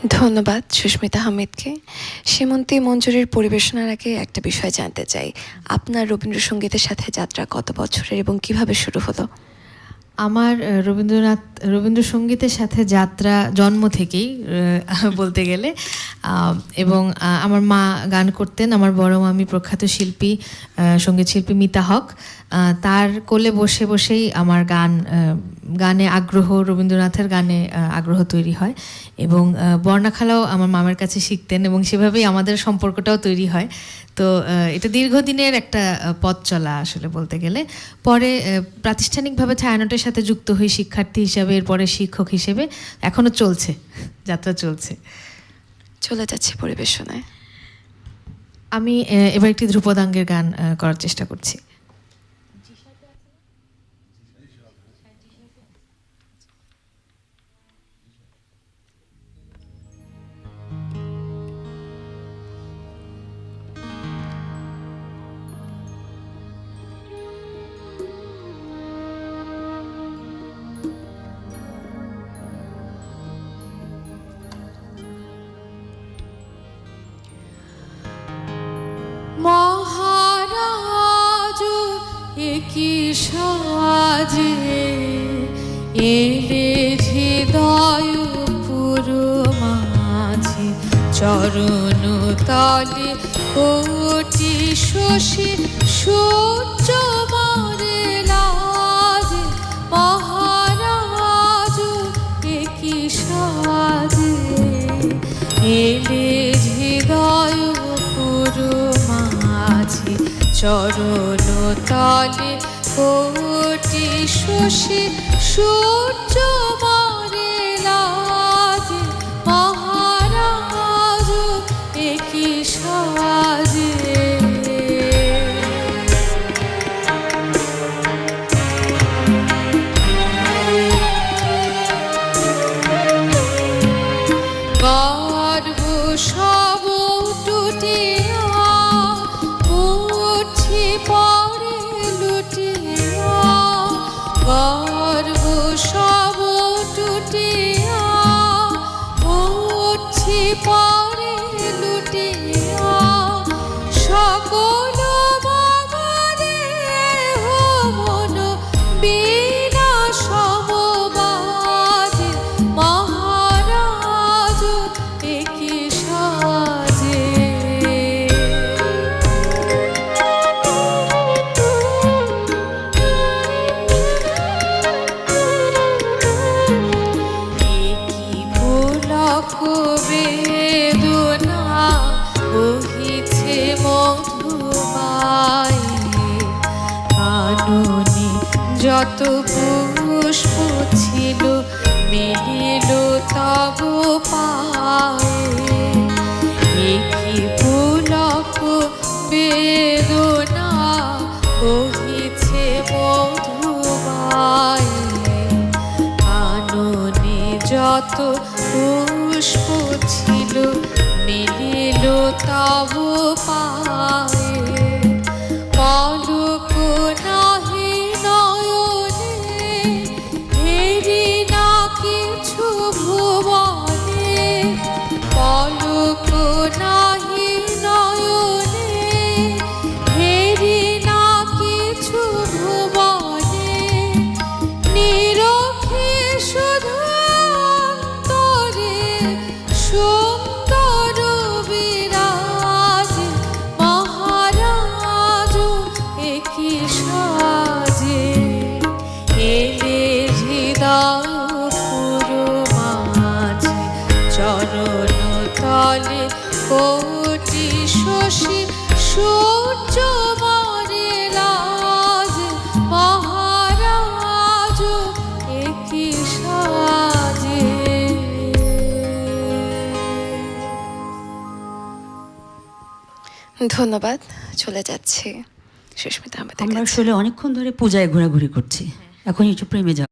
ধন্যবাদ সুস্মিতা আহমেদকে। সীমন্তী মঞ্জুরির পরিবেশনার আগে একটা বিষয় জানতে চাই, আপনার রবীন্দ্রসঙ্গীতের সাথে যাত্রা কত বছরের এবং কিভাবে শুরু হলো? আমার রবীন্দ্রসঙ্গীতের সাথে যাত্রা জন্ম থেকেই বলতে গেলে, এবং আমার মা গান করতেন। আমার বড় মামি প্রখ্যাত শিল্পী, সঙ্গীত শিল্পী মিতা হক। তার কোলে বসে বসেই আমার গানে আগ্রহ, রবীন্দ্রনাথের গানে আগ্রহ তৈরি হয়। এবং বর্ণাখালাও আমার মামার কাছে শিখতেন এবং সেভাবেই আমাদের সম্পর্কটাও তৈরি হয়। তো এটা দীর্ঘদিনের একটা পথ চলা আসলে বলতে গেলে। পরে প্রাতিষ্ঠানিকভাবে ছায়ানটের সাথে যুক্ত হই শিক্ষার্থী হিসাবে, এরপরে শিক্ষক হিসেবে। এখনও চলছে, যাত্রা চলছে। চলে যাচ্ছে পরিবেশনায়। আমি এবার একটি ধ্রুপদাঙ্গের গান করার চেষ্টা করছি। মহারাজ কি সাজে এলে হৃদয় পুরো মাঝে, চরণ তলে কোটি শশী সূর্য মরে লাজে। মহারাজ কি সাজে এলে হৃদয় পুরো মাঝে, চরণ তলে কোটি শশী সূর্য মরে লাজে। মহারাজ কি সাজে গর্ব সব টুটিয়া উঠি পরে লুটিয়া। গর্ব সব টুটিয়া উঠি পরে লুটিয়া। সকল বাবারে মন বিনা সমবাজে। মহারাজ কি সাজে কি পুলক বেদনা বহিছে মধুমায়। কাননে যত পুষ্প ছিল মিলিল তব পায়ে। কি পুলক বেদনা বহিছে মধুমায়। কাননে যত পুষ্প ছিল মিলিল তব পায়ে। পলক নাহি নয়নে হেরি না কিছু ভুবনে। পলক নাহি নয়নে হেরি না কিছু ভুবনে। নিরখে শুধু অন্তরে সুন্দর বিরাজ। মহারাজ কি সাজে এলে হৃদয় পুরো মাঝে, চরণ তলে কোটি শশী সূর্য মরে লাজে। মহারাজ কি সাজে ধন্যবাদ। চলে যাচ্ছে সুস্মিতা আহমেদের আমরা কাছে। আসলে অনেকক্ষণ ধরে পূজায় ঘোরাঘুরি করছি, এখন একটু প্রেমে যাও।